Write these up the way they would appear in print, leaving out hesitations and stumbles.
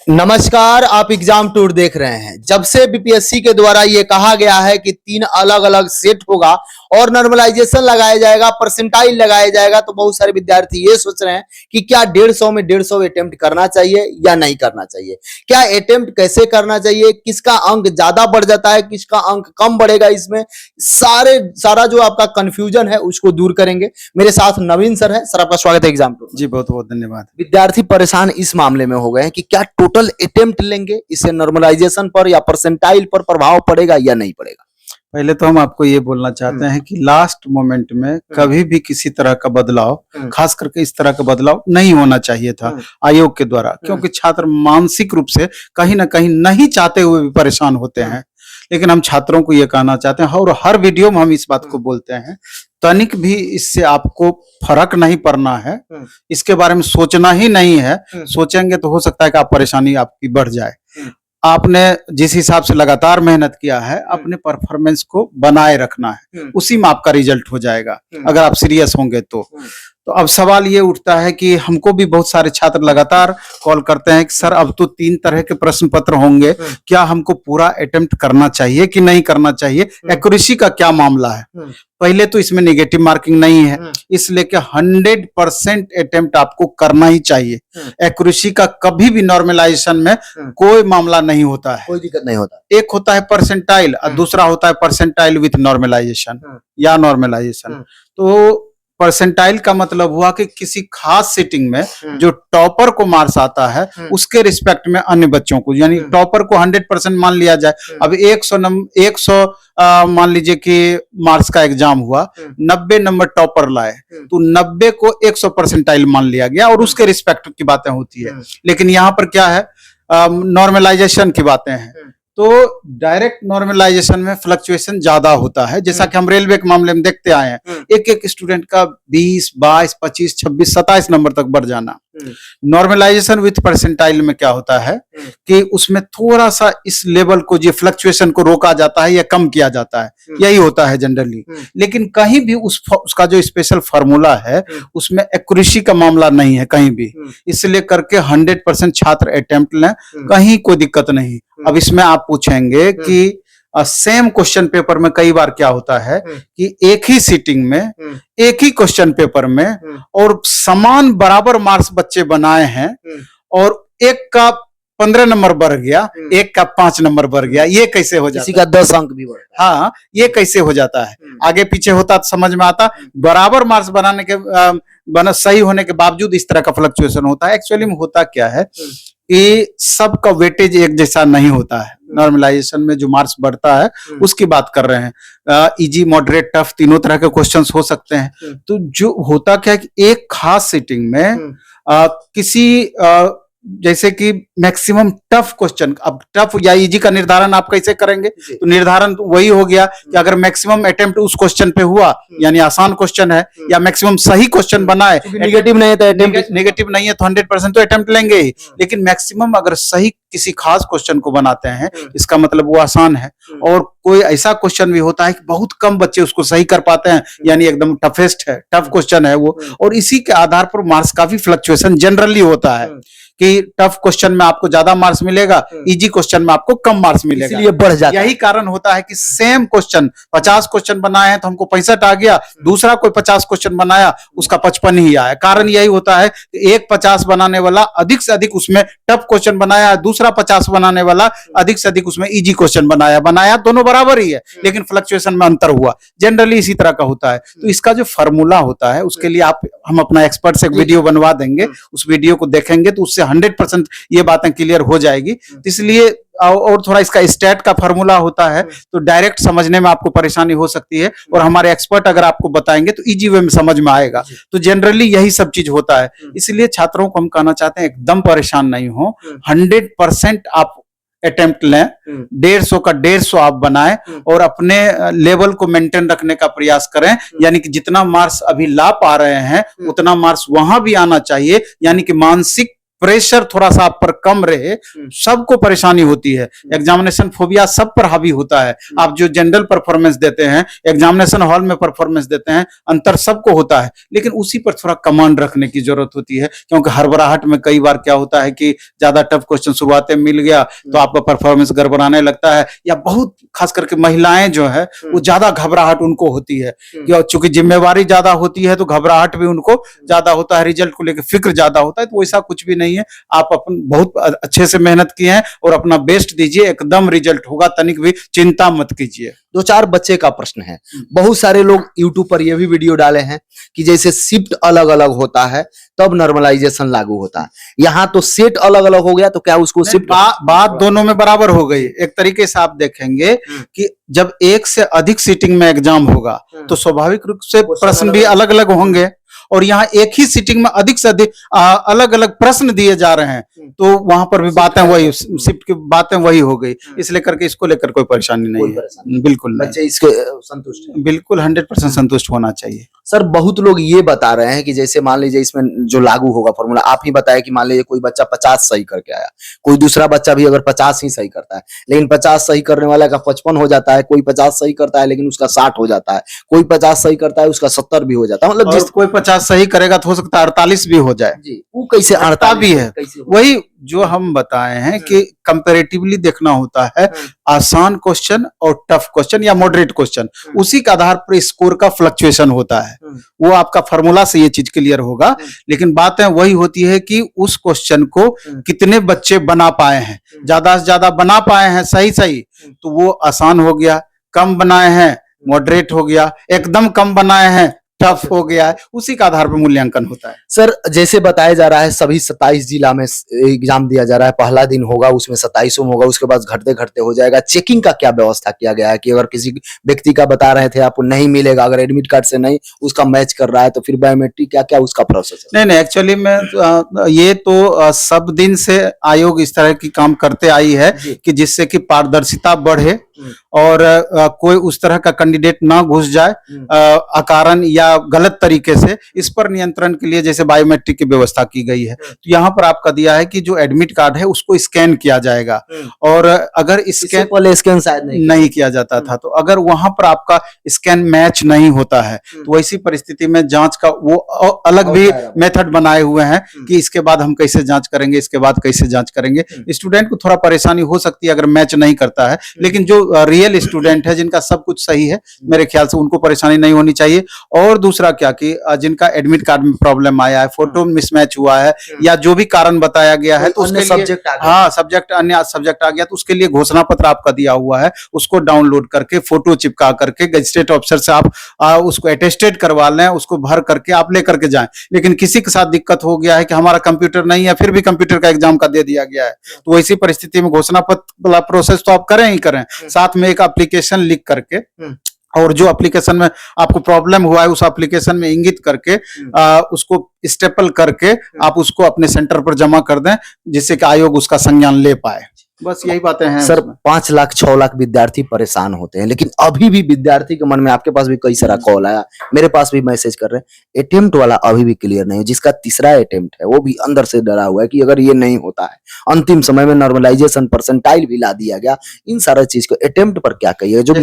नमस्कार, आप exam tour देख रहे हैं। जब से बीपीएससी के द्वारा ये कहा गया है कि 3 अलग अलग सेट होगा और नॉर्मलाइजेशन लगाया जाएगा, परसेंटाइल लगाया जाएगा, तो बहुत सारे विद्यार्थी ये सोच रहे हैं कि क्या 150 में 150 अटेम्प्ट करना चाहिए या नहीं करना चाहिए, क्या अटेम्प्ट कैसे करना चाहिए, किसका अंक ज्यादा बढ़ जाता है, किसका अंक कम बढ़ेगा। इसमें सारा जो आपका कंफ्यूजन है उसको दूर करेंगे। मेरे साथ नवीन सर है। सर, आपका स्वागत है एग्जाम टूर। जी बहुत बहुत धन्यवाद। विद्यार्थी परेशान इस मामले में हो गए हैं कि क्या टोटल अटेम्प्ट लेंगे, इससे नॉर्मलाइजेशन पर या परसेंटाइल पर प्रभाव पड़ेगा या नहीं पड़ेगा। पहले तो हम आपको ये बोलना चाहते हैं कि लास्ट मोमेंट में कभी भी किसी तरह का बदलाव, खास करके इस तरह का बदलाव नहीं होना चाहिए था आयोग के द्वारा, क्योंकि छात्र मानसिक रूप से कहीं ना कहीं नहीं चाहते हुए भी परेशान होते हैं। लेकिन हम छात्रों को ये कहना चाहते हैं और हर वीडियो में हम इस बात को बोलते हैं, तनिक भी इससे आपको फर्क नहीं पड़ना है, इसके बारे में सोचना ही नहीं है। सोचेंगे तो हो सकता है कि आप परेशानी आपकी बढ़ जाए। आपने जिस हिसाब से लगातार मेहनत किया है, अपने परफॉर्मेंस को बनाए रखना है, उसी में आपका रिजल्ट हो जाएगा अगर आप सीरियस होंगे तो। अब सवाल ये उठता है कि हमको भी बहुत सारे छात्र लगातार कॉल करते हैं कि सर अब तो 3 तरह के प्रश्न पत्र होंगे, क्या हमको पूरा अटेम्प्ट करना चाहिए कि नहीं करना चाहिए, एक्यूरेसी का क्या मामला है। पहले तो इसमें नेगेटिव मार्किंग नहीं है, इसलिए कि 100% अटेम्प्ट आपको करना ही चाहिए। एक्यूरेसी का कभी भी नॉर्मलाइजेशन में कोई मामला नहीं होता है, कोई दिक्कत नहीं होता। एक होता है परसेंटाइल और दूसरा होता है परसेंटाइल विथ नॉर्मलाइजेशन या नॉर्मलाइजेशन। तो परसेंटाइल का मतलब हुआ कि किसी खास सीटिंग में जो टॉपर को मार्क्स आता है उसके रिस्पेक्ट में अन्य बच्चों को, यानी टॉपर को 100% मान लिया जाए। अब 100 मान लीजिए कि मार्क्स का एग्जाम हुआ, 90 नंबर टॉपर लाए, तो 90 को 100 परसेंटाइल मान लिया गया और उसके रिस्पेक्ट की बातें होती है। लेकिन यहाँ पर क्या है, नॉर्मलाइजेशन की बातें हैं। तो डायरेक्ट नॉर्मलाइजेशन में फ्लक्चुएशन ज्यादा होता है, जैसा कि हम रेलवे के मामले में देखते आए हैं। एक स्टूडेंट का 20, 22, 25, 26, 27 नंबर तक बढ़ जाना। नॉर्मलाइजेशन विथ परसेंटाइल में क्या होता है कि उसमें थोड़ा सा इस लेवल को, जो फ्लक्चुएशन को रोका जाता है या कम किया जाता है, यही होता है जनरली। लेकिन कहीं भी उसका जो स्पेशल फार्मूला है उसमें एक्यूरेसी का मामला नहीं है कहीं भी, इसलिए करके 100% छात्र अटेम्प्ट लें, कहीं कोई दिक्कत नहीं। अब इसमें आप पूछेंगे कि सेम क्वेश्चन पेपर में कई बार क्या होता है कि एक ही सीटिंग में एक ही क्वेश्चन पेपर में और समान बराबर मार्क्स बच्चे बनाए हैं और एक का 15 नंबर बढ़ गया, एक का 5 नंबर बढ़ गया, ये कैसे हो जाता है? किसी का 10 अंक भी बढ़ता है। हाँ, ये कैसे हो जाता है? आगे पीछे होता तो समझ में आता, बराबर मार्क्स बनाने के सही होने के बावजूद इस तरह का फ्लक्चुएशन होता है। एक्चुअली में होता क्या है कि सबका वेटेज एक जैसा नहीं होता है। नॉर्मलाइजेशन में जो मार्क्स बढ़ता है उसकी बात कर रहे हैं। इजी, मॉडरेट, टफ तीनों तरह के क्वेश्चंस हो सकते हैं। तो जो होता क्या है कि एक खास सीटिंग में किसी जैसे कि मैक्सिमम टफ क्वेश्चन, अब टफ या इजी का निर्धारण आप कैसे करेंगे? तो निर्धारण तो वही हो गया कि अगर मैक्सिमम अटेम्प्ट उस क्वेश्चन पे हुआ, यानी आसान क्वेश्चन है, या मैक्सिमम सही क्वेश्चन बनाए, नेगेटिव नहीं है तो नेगेटिव नहीं है तो 100% तो अटेम्प्ट लेंगे ही। लेकिन मैक्सिमम अगर सही किसी खास क्वेश्चन को बनाते हैं, इसका मतलब वो आसान है। और कोई ऐसा क्वेश्चन भी होता है कि बहुत कम बच्चे उसको सही कर पाते हैं, यानी एकदम टफेस्ट है, टफ क्वेश्चन है वो, और इसी के आधार पर मार्क्स का भी फ्लक्चुएशन जनरली होता है कि टफ क्वेश्चन में आपको ज्यादा मार्क्स मिलेगा, इजी क्वेश्चन में आपको कम मार्क्स मिलेगा, इसलिए बढ़ जाता है। यही कारण होता है कि सेम क्वेश्चन 50 क्वेश्चन बनाए हैं तो हमको 65 आ गया, दूसरा कोई 50 क्वेश्चन बनाया उसका 55 ही आया। कारण यही होता है कि एक 50 बनाने वाला अधिक से अधिक उसमें टफ क्वेश्चन बनाया, दूसरा 50 बनाने वाला अधिक से अधिक उसमें इजी क्वेश्चन बनाया, दोनों बराबर ही है लेकिन फ्लक्चुएशन में अंतर हुआ। जनरली इसी तरह का होता है। तो इसका जो फार्मूला होता है उसके लिए हम अपना एक्सपर्ट से एक वीडियो बनवा देंगे, उस वीडियो को देखेंगे तो उससे 100% ये बातें क्लियर हो जाएगी। इसलिए और थोड़ा इसका स्टैट का फार्मूला होता है तो डायरेक्ट समझने में आपको परेशानी हो सकती है, और हमारे एक्सपर्ट अगर आपको बताएंगे तो इजी वे में समझ में आएगा। तो जनरली यही सब चीज होता है। इसलिए छात्रों को हम कहना चाहते हैं एकदम परेशान नहीं हो, 100% आप अटेम्प्ट लें, 150 का 150 आप बनाएं और अपने लेवल को मेंटेन रखने का प्रयास करें। यानी कि जितना मार्क्स अभी ला पा रहे हैं उतना मार्क्स वहां भी आना चाहिए, यानी कि मानसिक प्रेशर थोड़ा सा आप पर कम रहे, सबको परेशानी होती है। एग्जामिनेशन फोबिया सब पर हावी होता है। आप जो जनरल परफॉर्मेंस देते हैं, एग्जामिनेशन हॉल में परफॉर्मेंस देते हैं, अंतर सबको होता है, लेकिन उसी पर थोड़ा कमांड रखने की जरूरत होती है, क्योंकि हड़बड़ाहट में कई बार क्या होता है कि ज्यादा टफ क्वेश्चन शुरुआत में मिल गया तो आपका परफॉर्मेंस गड़बड़ाने लगता है, या बहुत खास करके महिलाएं जो है वो ज्यादा घबराहट उनको होती है, चूंकि जिम्मेवारी ज्यादा होती है तो घबराहट भी उनको ज्यादा होता है, रिजल्ट को लेकर फिक्र ज्यादा होता है। तो वैसा कुछ भी नहीं है, आप अपन बहुत अच्छे से मेहनत किए हैं और अपना बेस्ट दीजिए, एकदम रिजल्ट होगा, तनिक भी चिंता मत कीजिए। 2-4 बच्चे का प्रश्न है। बहुत सारे लोग YouTube पर ये भी वीडियो डाले हैं कि जैसे शिफ्ट अलग अलग होता है तब नॉर्मलाइजेशन लागू होता है, यहाँ तो सेट अलग अलग हो गया, तो क्या उसको शिफ्ट बात दोनों में बराबर हो गई। एक तरीके से आप देखेंगे कि जब एक से अधिक सीटिंग में एग्जाम होगा तो स्वाभाविक रूप से प्रश्न भी अलग अलग होंगे, और यहाँ एक ही सीटिंग में अधिक से अधिक अलग अलग प्रश्न दिए जा रहे हैं, तो वहां पर भी बातें वही, शिफ्ट की बातें वही हो गई। इसलिए करके इसको लेकर कोई परेशानी नहीं है, बिल्कुल नहीं। बच्चे इसके संतुष्ट हैं? बिल्कुल 100% संतुष्ट होना चाहिए। सर बहुत लोग ये बता रहे हैं कि जैसे मान लीजिए इसमें जो लागू होगा फॉर्मूला, आप ही बताया कि मान लीजिए कोई बच्चा 50 सही करके आया, कोई दूसरा बच्चा भी अगर 50 ही सही करता है, लेकिन 50 सही करने वाला का 55 हो जाता है, कोई 50 सही करता है लेकिन उसका 60 हो जाता है, कोई 50 सही करता है उसका 70 भी हो जाता है, मतलब जिस कोई 50 सही करेगा तो हो सकता है 48 भी हो जाए जी, वो कैसे अड़ता भी है। वही जो हम बताए हैं कि कंपैरेटिवली देखना होता है, आसान क्वेश्चन और टफ क्वेश्चन या मॉडरेट क्वेश्चन, उसी के आधार पर स्कोर का फ्लक्चुएशन होता है। वो आपका फार्मूला से ये चीज क्लियर होगा, लेकिन बातें वही होती है कि उस क्वेश्चन को कितने बच्चे बना पाए हैं, ज्यादा से ज्यादा बना पाए हैं सही सही तो वो आसान हो गया, कम बनाए हैं मॉडरेट हो गया, एकदम कम बनाए हैं टफ हो गया है, उसी का आधार पर मूल्यांकन होता है। सर जैसे बताया जा रहा है सभी 27 जिला में एग्जाम दिया जा रहा है, पहला दिन होगा उसमें 27 में होगा, उसके बाद घटते घटते हो जाएगा। चेकिंग का क्या व्यवस्था किया गया है कि अगर किसी व्यक्ति का बता रहे थे आपको नहीं मिलेगा, अगर एडमिट कार्ड से नहीं उसका मैच कर रहा है तो फिर बायोमेट्रिक क्या क्या उसका प्रोसेस है? नहीं एक्चुअली में ये तो सब दिन से आयोग इस तरह की काम करते आई है कि जिससे कि पारदर्शिता बढ़े और कोई उस तरह का कैंडिडेट ना घुस जाए अकारण या गलत तरीके से, इस पर नियंत्रण के लिए जैसे बायोमेट्रिक की व्यवस्था की गई है। तो यहाँ पर आपका दिया है कि जो एडमिट कार्ड है उसको स्कैन किया जाएगा, और अगर स्कैन शायद नहीं किया जाता था, तो अगर वहां पर आपका स्कैन मैच नहीं होता है तो वैसी परिस्थिति में जांच का वो अलग भी मेथड बनाए हुए हैं कि इसके बाद हम कैसे जांच करेंगे, इसके बाद कैसे जांच करेंगे। स्टूडेंट को थोड़ा परेशानी हो सकती है अगर मैच नहीं करता है, लेकिन जो रियल स्टूडेंट है जिनका सब कुछ सही है, मेरे ख्याल से उनको परेशानी नहीं होनी चाहिए। और दूसरा क्या कि जिनका एडमिट कार्ड में प्रॉब्लम आया है, फोटो मिसमैच हुआ है या जो भी कारण बताया गया है, तो उसके सब्जेक्ट अन्य सब्जेक्ट आ गया तो उसके लिए घोषणा पत्र आपका दिया हुआ है, उसको डाउनलोड करके फोटो चिपका करके गजिस्ट्रेट ऑफिसर से आप उसको अटेस्टेड करवा लें, उसको भर करके आप लेकर के जाएं। लेकिन किसी के साथ दिक्कत हो गया है कि हमारा कंप्यूटर नहीं है फिर भी कंप्यूटर का एग्जाम का दे दिया गया है, तो वैसी परिस्थिति में घोषणा पत्र वाला प्रोसेस तो आप करें ही करें, साथ में एक एप्लीकेशन लिख करके और जो एप्लीकेशन में आपको प्रॉब्लम हुआ है उस एप्लीकेशन में इंगित करके उसको स्टेपल करके आप उसको अपने सेंटर पर जमा कर दें, जिससे कि आयोग उसका संज्ञान ले पाए। बस यही बातें हैं सर। 5 लाख 6 लाख विद्यार्थी परेशान होते हैं, लेकिन अभी भी विद्यार्थी के मन में, आपके पास भी कई सारा कॉल आया, मेरे पास भी मैसेज कर रहे हैं, अटेम्प्ट वाला अभी भी क्लियर नहीं है, जिसका तीसरा अटेम्प्ट है वो भी अंदर से डरा हुआ है कि अगर ये नहीं होता है, अंतिम समय में नॉर्मलाइजेशन परसेंटाइल भी ला दिया गया, इन सारा चीज को अटेम्प्ट पर क्या कहिए? जो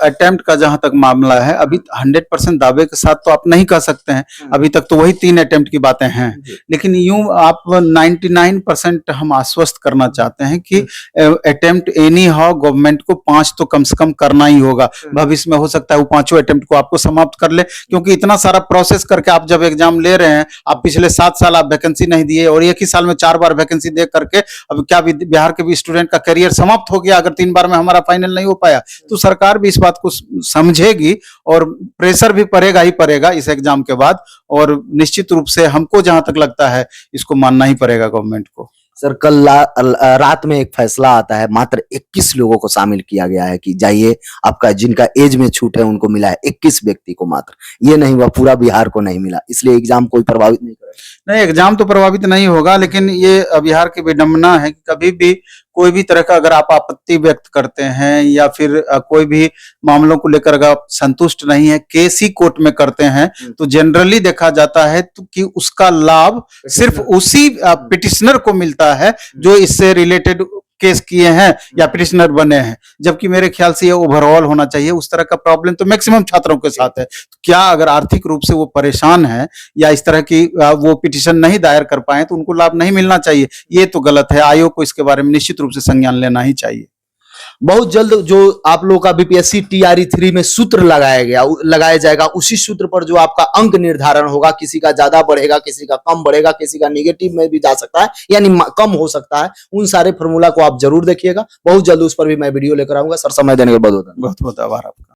अटेम्प्ट का जहां तक मामला है, अभी 100% दावे के साथ तो आप नहीं कह सकते हैं, अभी तक तो वही 3 अटेम्प्ट की बातें हैं, लेकिन यूं आप 99% हम आश्वस्त करना चाहते हैं कि अटेम्प्ट एनी हाउ गवर्नमेंट को 5 तो कम से कम करना ही होगा। भविष्य में हो सकता है वो 5 अटेम्प्ट को आपको समाप्त कर ले, क्योंकि इतना सारा प्रोसेस करके आप जब एग्जाम ले रहे हैं, आप पिछले 7 साल आप वैकेंसी नहीं दिए और एक ही साल में 4 बार वैकेंसी दे करके अब क्या बिहार के भी स्टूडेंट का करियर समाप्त हो गया अगर 3 बार में हमारा फाइनल नहीं हो पाया? तो सरकार भी इस बात को समझेगी और प्रेशर भी पड़ेगा ही पड़ेगा इस एग्जाम के बाद, और निश्चित रूप से हमको जहां तक लगता है इसको मानना ही पड़ेगा गवर्नमेंट को। सर कल रात में एक फैसला आता है, मात्र 21 लोगों को शामिल किया गया है कि जाइए, आपका जिनका एज में छूट है उनको मिला है, 21 व्यक्ति को मात्र, ये नहीं हुआ पूरा बिहार को नहीं मिला, इसलिए एग्जाम कोई प्रभावित नहीं करेगा? नहीं, एग्जाम तो प्रभावित नहीं होगा, लेकिन ये बिहार की विडंबना है कि कभी भी कोई भी तरह का अगर आप आपत्ति व्यक्त करते हैं या फिर कोई भी मामलों को लेकर अगर आप संतुष्ट नहीं है, केस ही कोर्ट में करते हैं, तो जनरली देखा जाता है तो कि उसका लाभ सिर्फ उसी पिटिशनर को मिलता है जो इससे रिलेटेड केस किए हैं या पिटिशनर बने हैं। जबकि मेरे ख्याल से ये ओवरऑल होना चाहिए। उस तरह का प्रॉब्लम तो मैक्सिमम छात्रों के साथ है। तो क्या अगर आर्थिक रूप से वो परेशान है या इस तरह की वो पिटिशन नहीं दायर कर पाए तो उनको लाभ नहीं मिलना चाहिए, ये तो गलत है। आयोग को इसके बारे में निश्चित रूप से संज्ञान लेना ही चाहिए। बहुत जल्द जो आप लोगों का बीपीएससी टीआरई 3 में सूत्र लगाया जाएगा, उसी सूत्र पर जो आपका अंक निर्धारण होगा, किसी का ज्यादा बढ़ेगा, किसी का कम बढ़ेगा, किसी का निगेटिव में भी जा सकता है यानी कम हो सकता है। उन सारे फॉर्मूला को आप जरूर देखिएगा। बहुत जल्द उस पर भी मैं वीडियो लेकर आऊंगा। सर, समय देने के लिए बहुत बहुत बहुत बहुत आभार आपका।